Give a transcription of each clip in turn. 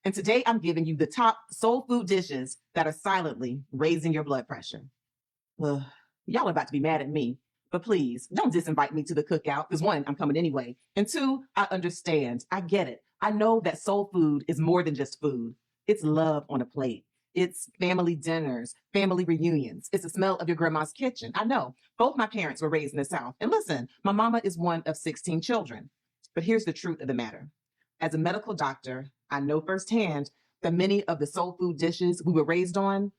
And today I'm giving you the top soul food dishes that are silently raising your blood pressure. Ugh, y'all are about to be mad at me, but please don't disinvite me to the cookout because one, I'm coming anyway. And two, I understand. I get it. I know that soul food is more than just food. It's love on a plate. It's family dinners, family reunions. It's the smell of your grandma's kitchen. I know both my parents were raised in the South. And listen, my mama is one of 16 children. But here's the truth of the matter. As a medical doctor, I know firsthand that many of the soul food dishes we were raised on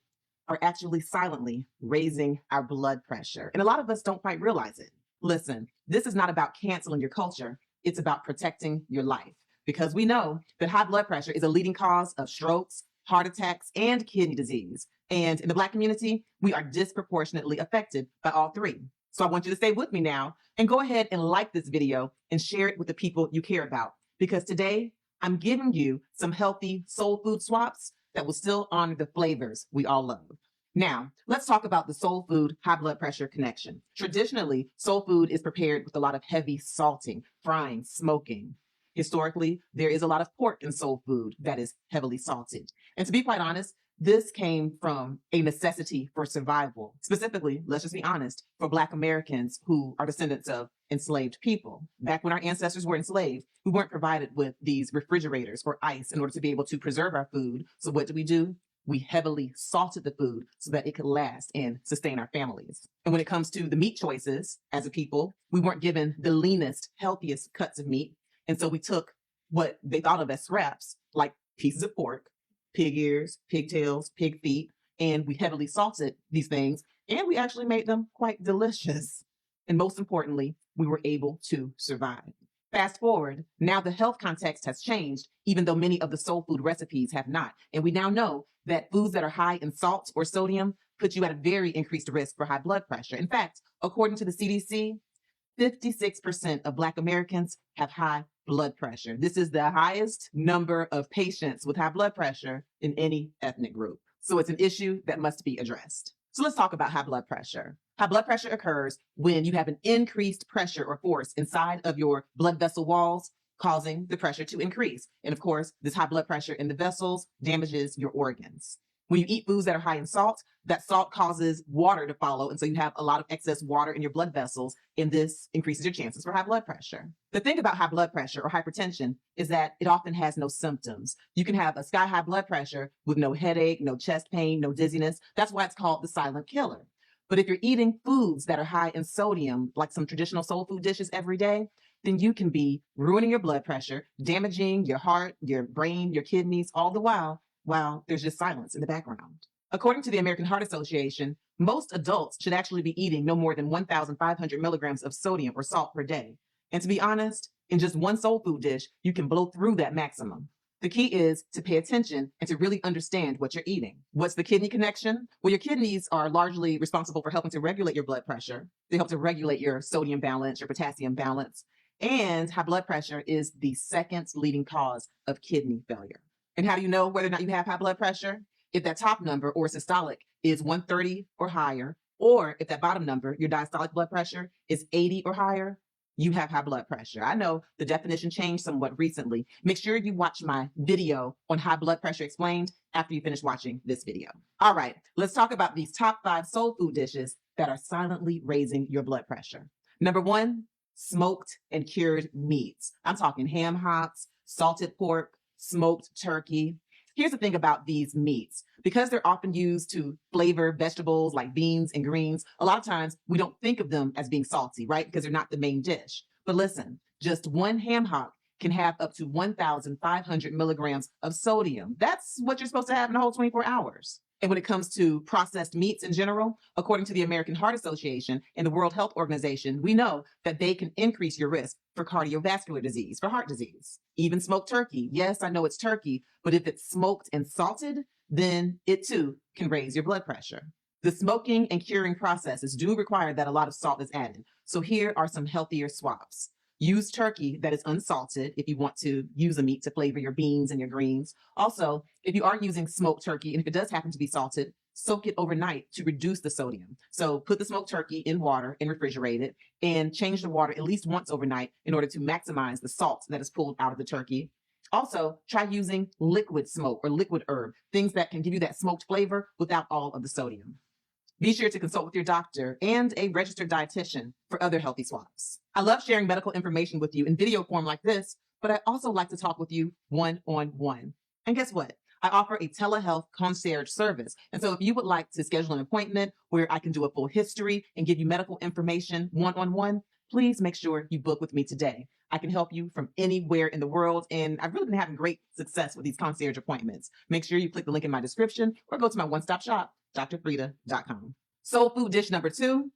are actually silently raising our blood pressure. And a lot of us don't quite realize it. Listen, this is not about canceling your culture. It's about protecting your life because we know that high blood pressure is a leading cause of strokes, heart attacks, and kidney disease. And in the Black community, we are disproportionately affected by all three. So I want you to stay with me now and go ahead and like this video and share it with the people you care about. Because today I'm giving you some healthy soul food swaps that will still honor the flavors we all love. Now, let's talk about the soul food high blood pressure connection. Traditionally, soul food is prepared with a lot of heavy salting, frying, smoking. Historically, there is a lot of pork in soul food that is heavily salted. And to be quite honest, this came from a necessity for survival. Specifically, let's just be honest, for Black Americans who are descendants of enslaved people. Back when our ancestors were enslaved, we weren't provided with these refrigerators or ice in order to be able to preserve our food. So what do? We heavily salted the food so that it could last and sustain our families. And when it comes to the meat choices as a people, we weren't given the leanest, healthiest cuts of meat. And so we took what they thought of as scraps, like pieces of pork, pig ears, pigtails, pig feet, and we heavily salted these things, and we actually made them quite delicious. And most importantly, we were able to survive. Fast forward, now the health context has changed, even though many of the soul food recipes have not. And we now know that foods that are high in salt or sodium put you at a very increased risk for high blood pressure. In fact, according to the CDC, 56% of Black Americans have high blood pressure. This is the highest number of patients with high blood pressure in any ethnic group. So it's an issue that must be addressed. So let's talk about high blood pressure. High blood pressure occurs when you have an increased pressure or force inside of your blood vessel walls, causing the pressure to increase. And of course, this high blood pressure in the vessels damages your organs. When you eat foods that are high in salt, that salt causes water to follow. And so you have a lot of excess water in your blood vessels, and this increases your chances for high blood pressure. The thing about high blood pressure or hypertension is that it often has no symptoms. You can have a sky high blood pressure with no headache, no chest pain, no dizziness. That's why it's called the silent killer. But if you're eating foods that are high in sodium, like some traditional soul food dishes every day, then you can be ruining your blood pressure, damaging your heart, your brain, your kidneys, all the while there's just silence in the background. According to the American Heart Association, most adults should actually be eating no more than 1,500 milligrams of sodium or salt per day. And to be honest, in just one soul food dish, you can blow through that maximum. The key is to pay attention and to really understand what you're eating. What's the kidney connection? Well, your kidneys are largely responsible for helping to regulate your blood pressure. They help to regulate your sodium balance, your potassium balance. And high blood pressure is the second leading cause of kidney failure. And how do you know whether or not you have high blood pressure? If that top number or systolic is 130 or higher, or if that bottom number, your diastolic blood pressure, is 80 or higher, you have high blood pressure. I know the definition changed somewhat recently. Make sure you watch my video on high blood pressure explained after you finish watching this video. All right, let's talk about these top 5 soul food dishes that are silently raising your blood pressure. Number 1, smoked and cured meats. I'm talking ham hocks, salted pork, smoked turkey. Here's the thing about these meats. Because they're often used to flavor vegetables like beans and greens, a lot of times we don't think of them as being salty, right? Because they're not the main dish. But listen, just one ham hock can have up to 1,500 milligrams of sodium. That's what you're supposed to have in a whole 24 hours. And when it comes to processed meats in general, according to the American Heart Association and the World Health Organization, we know that they can increase your risk for cardiovascular disease, for heart disease. Even smoked turkey. Yes, I know it's turkey, but if it's smoked and salted, then it too can raise your blood pressure. The smoking and curing processes do require that a lot of salt is added. So here are some healthier swaps. Use turkey that is unsalted if you want to use a meat to flavor your beans and your greens. Also, if you are using smoked turkey, and if it does happen to be salted, soak it overnight to reduce the sodium. So put the smoked turkey in water and refrigerate it, and change the water at least once overnight in order to maximize the salt that is pulled out of the turkey. Also, try using liquid smoke or liquid herb, things that can give you that smoked flavor without all of the sodium. Be sure to consult with your doctor and a registered dietitian for other healthy swaps. I love sharing medical information with you in video form like this, but I also like to talk with you one-on-one. And guess what? I offer a telehealth concierge service. And so if you would like to schedule an appointment where I can do a full history and give you medical information one-on-one, please make sure you book with me today. I can help you from anywhere in the world, and I've really been having great success with these concierge appointments. Make sure you click the link in my description or go to my one-stop shop, drfrida.com. Soul food dish number 2,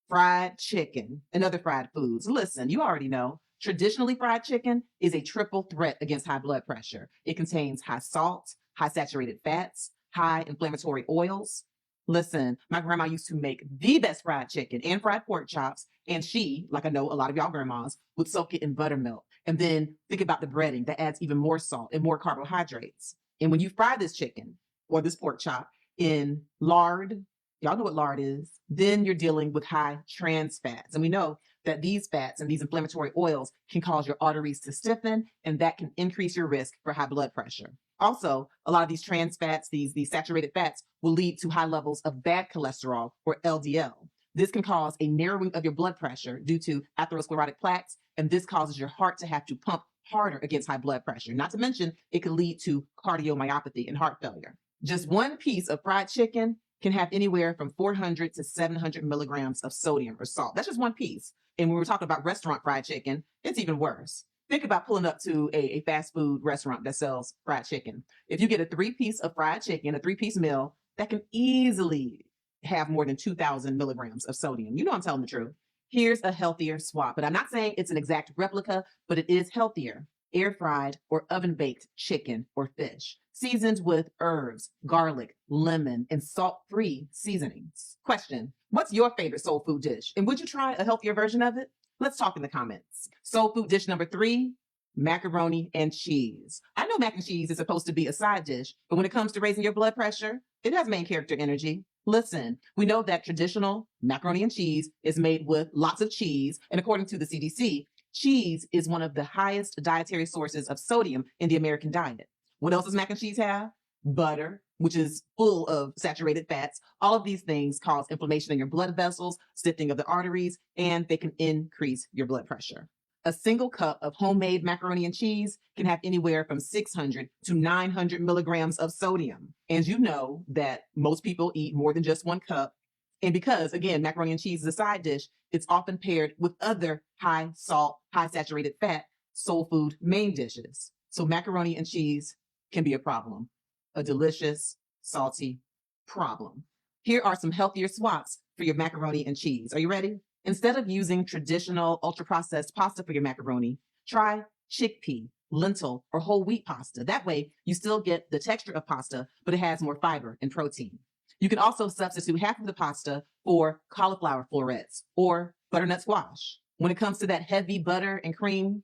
fried chicken and other fried foods. Listen, you already know, traditionally fried chicken is a triple threat against high blood pressure. It contains high salt, high saturated fats, high inflammatory oils. Listen, my grandma used to make the best fried chicken and fried pork chops, and she, like I know a lot of y'all grandmas, would soak it in buttermilk. And then think about the breading that adds even more salt and more carbohydrates. And when you fry this chicken or this pork chop in lard, y'all know what lard is, then you're dealing with high trans fats. And we know that these fats and these inflammatory oils can cause your arteries to stiffen, and that can increase your risk for high blood pressure. Also, a lot of these trans fats, these saturated fats, will lead to high levels of bad cholesterol, or LDL. This can cause a narrowing of your blood pressure due to atherosclerotic plaques, and this causes your heart to have to pump harder against high blood pressure. Not to mention, it could lead to cardiomyopathy and heart failure. Just one piece of fried chicken can have anywhere from 400 to 700 milligrams of sodium or salt. That's just one piece. And when we're talking about restaurant fried chicken, it's even worse. Think about pulling up to a fast food restaurant that sells fried chicken. If you get a 3-piece of fried chicken, a 3-piece meal, that can easily have more than 2,000 milligrams of sodium. You know I'm telling the truth. Here's a healthier swap, but I'm not saying it's an exact replica, but it is healthier. Air fried or oven baked chicken or fish, seasoned with herbs, garlic, lemon, and salt-free seasonings. Question: what's your favorite soul food dish? And would you try a healthier version of it? Let's talk in the comments. Soul food dish number 3, macaroni and cheese. I know mac and cheese is supposed to be a side dish, but when it comes to raising your blood pressure, it has main character energy. Listen, we know that traditional macaroni and cheese is made with lots of cheese, and according to the CDC, cheese is one of the highest dietary sources of sodium in the American diet. What else does mac and cheese have? Butter, which is full of saturated fats. All of these things cause inflammation in your blood vessels, stiffening of the arteries, and they can increase your blood pressure. A single cup of homemade macaroni and cheese can have anywhere from 600 to 900 milligrams of sodium. And you know that most people eat more than just one cup. And because, again, macaroni and cheese is a side dish, it's often paired with other high salt, high saturated fat soul food main dishes. So macaroni and cheese can be a problem, a delicious, salty problem. Here are some healthier swaps for your macaroni and cheese. Are you ready? Instead of using traditional ultra-processed pasta for your macaroni, try chickpea, lentil, or whole wheat pasta. That way, you still get the texture of pasta, but it has more fiber and protein. You can also substitute half of the pasta for cauliflower florets or butternut squash. When it comes to that heavy butter and cream,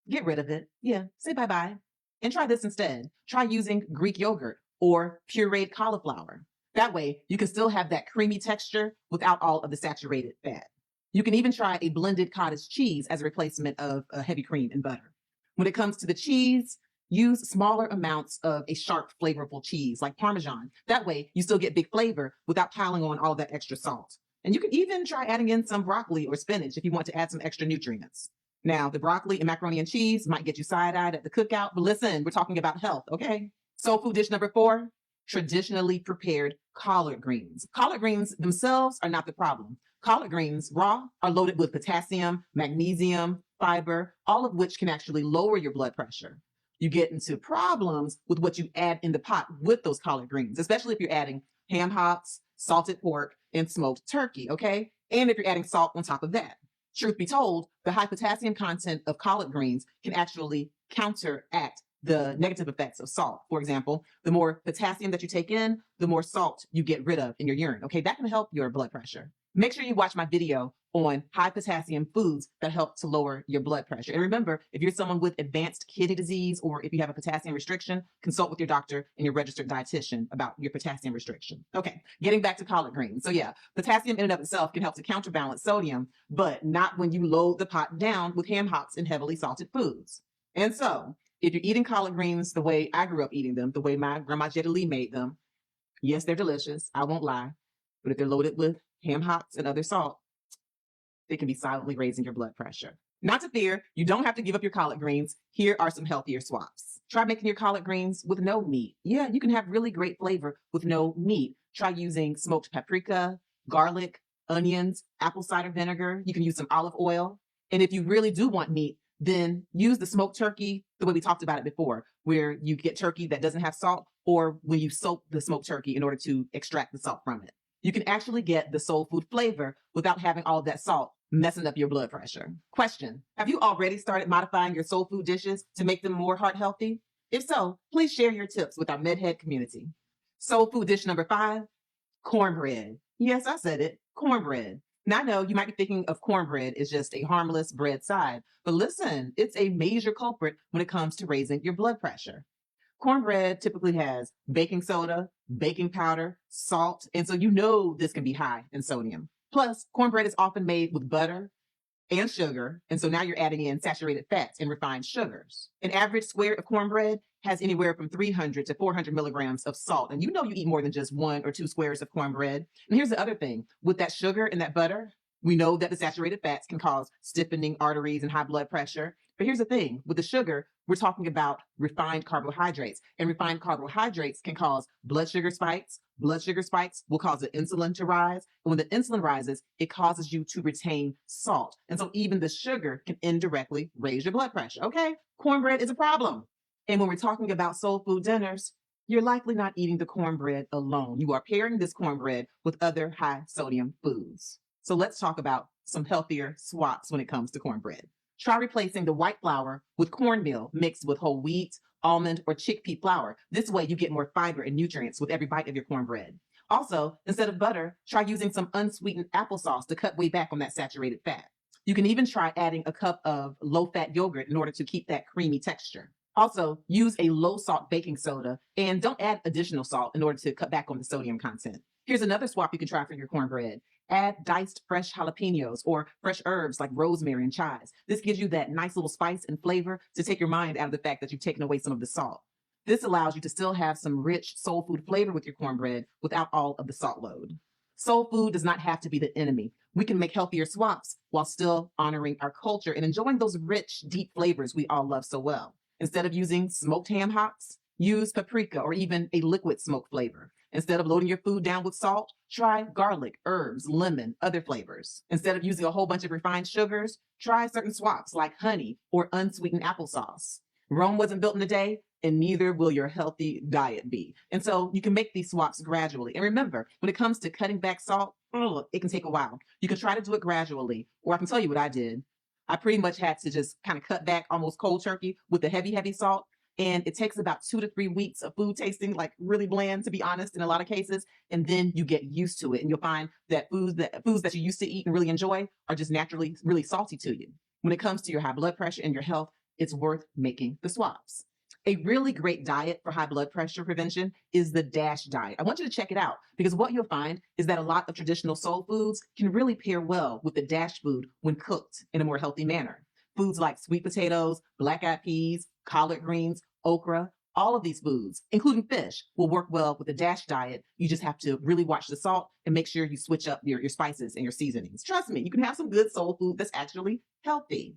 get rid of it. Yeah, say bye-bye. And try this instead. Try using Greek yogurt or pureed cauliflower. That way, you can still have that creamy texture without all of the saturated fat. You can even try a blended cottage cheese as a replacement of a heavy cream and butter. When it comes to the cheese, use smaller amounts of a sharp, flavorful cheese like Parmesan. That way, you still get big flavor without piling on all of that extra salt. And you can even try adding in some broccoli or spinach if you want to add some extra nutrients. Now, the broccoli and macaroni and cheese might get you side-eyed at the cookout, but listen, we're talking about health, okay? Soul food dish number 4, traditionally prepared collard greens. Collard greens themselves are not the problem. Collard greens, raw, are loaded with potassium, magnesium, fiber, all of which can actually lower your blood pressure. You get into problems with what you add in the pot with those collard greens, especially if you're adding ham hocks, salted pork, and smoked turkey, okay? And if you're adding salt on top of that. Truth be told, the high potassium content of collard greens can actually counteract the negative effects of salt. For example, the more potassium that you take in, the more salt you get rid of in your urine, okay? That can help your blood pressure. Make sure you watch my video on high potassium foods that help to lower your blood pressure. And remember, if you're someone with advanced kidney disease or if you have a potassium restriction, consult with your doctor and your registered dietitian about your potassium restriction. Okay, getting back to collard greens. So yeah, potassium in and of itself can help to counterbalance sodium, but not when you load the pot down with ham hocks and heavily salted foods. And so, If you're eating collard greens the way I grew up eating them, the way my grandma Jetta Lee made them, yes, they're delicious. I won't lie. But if they're loaded with ham hocks and other salt, they can be silently raising your blood pressure. Not to fear, you don't have to give up your collard greens. Here are some healthier swaps. Try making your collard greens with no meat. Yeah, you can have really great flavor with no meat. Try using smoked paprika, garlic, onions, apple cider vinegar. You can use some olive oil. And if you really do want meat, then use the smoked turkey the way we talked about it before, where you get turkey that doesn't have salt, or when you soak the smoked turkey in order to extract the salt from it. You can actually get the soul food flavor without having all of that salt messing up your blood pressure. Question: have you already started modifying your soul food dishes to make them more heart healthy? If so, please share your tips with our MedHead community. Soul food dish number 5, cornbread. Yes, I said it, cornbread. Now, I know you might be thinking of cornbread as just a harmless bread side, but listen, it's a major culprit when it comes to raising your blood pressure. Cornbread typically has baking soda, baking powder, salt, and so you know this can be high in sodium. Plus, cornbread is often made with butter and sugar, and so now you're adding in saturated fats and refined sugars. An average square of cornbread has anywhere from 300 to 400 milligrams of salt, and you know you eat more than just 1 or 2 squares of cornbread. And here's the other thing: with that sugar and that butter, we know that the saturated fats can cause stiffening arteries and high blood pressure. But here's the thing: with the sugar, we're talking about refined carbohydrates, and refined carbohydrates can cause blood sugar spikes. Blood sugar spikes will cause the insulin to rise. And when the insulin rises, it causes you to retain salt. And so even the sugar can indirectly raise your blood pressure. Okay, cornbread is a problem. And when we're talking about soul food dinners, you're likely not eating the cornbread alone. You are pairing this cornbread with other high sodium foods. So let's talk about some healthier swaps when it comes to cornbread. Try replacing the white flour with cornmeal mixed with whole wheat, almond, or chickpea flour. This way you get more fiber and nutrients with every bite of your cornbread. Also, instead of butter, try using some unsweetened applesauce to cut way back on that saturated fat. You can even try adding a cup of low-fat yogurt in order to keep that creamy texture. Also, use a low-salt baking soda, and don't add additional salt in order to cut back on the sodium content. Here's another swap you can try for your cornbread. Add diced fresh jalapenos or fresh herbs like rosemary and chives. This gives you that nice little spice and flavor to take your mind out of the fact that you've taken away some of the salt. This allows you to still have some rich soul food flavor with your cornbread without all of the salt load. Soul food does not have to be the enemy. We can make healthier swaps while still honoring our culture and enjoying those rich, deep flavors we all love so well. Instead of using smoked ham hocks, use paprika or even a liquid smoke flavor. Instead of loading your food down with salt, try garlic, herbs, lemon, other flavors. Instead of using a whole bunch of refined sugars, try certain swaps like honey or unsweetened applesauce. Rome wasn't built in a day, and neither will your healthy diet be. And so you can make these swaps gradually. And remember, when it comes to cutting back salt, it can take a while. You can try to do it gradually, or I can tell you what I did. I pretty much had to just kind of cut back almost cold turkey with the heavy salt. And it takes about 2 to 3 weeks of food tasting like really bland, to be honest, in a lot of cases. And then you get used to it, and you'll find that foods that you used to eat and really enjoy are just naturally really salty to you. When it comes to your high blood pressure and your health, it's worth making the swaps. A really great diet for high blood pressure prevention is the DASH diet. I want you to check it out, because what you'll find is that a lot of traditional soul foods can really pair well with the DASH food when cooked in a more healthy manner. Foods like sweet potatoes, black-eyed peas, collard greens, okra, all of these foods, including fish, will work well with the DASH diet. You just have to really watch the salt and make sure you switch up your spices and your seasonings. Trust me, you can have some good soul food that's actually healthy.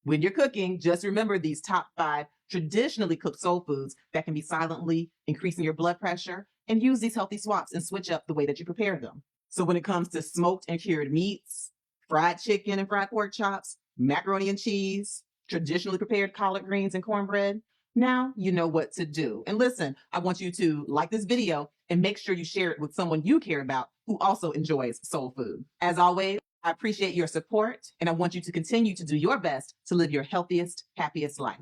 When you're cooking, just remember these top 5 traditionally cooked soul foods that can be silently increasing your blood pressure, and use these healthy swaps and switch up the way that you prepare them. So when it comes to smoked and cured meats, fried chicken and fried pork chops, macaroni and cheese, traditionally prepared collard greens and cornbread, now you know what to do. And listen, I want you to like this video and make sure you share it with someone you care about who also enjoys soul food. As always, I appreciate your support, and I want you to continue to do your best to live your healthiest, happiest life.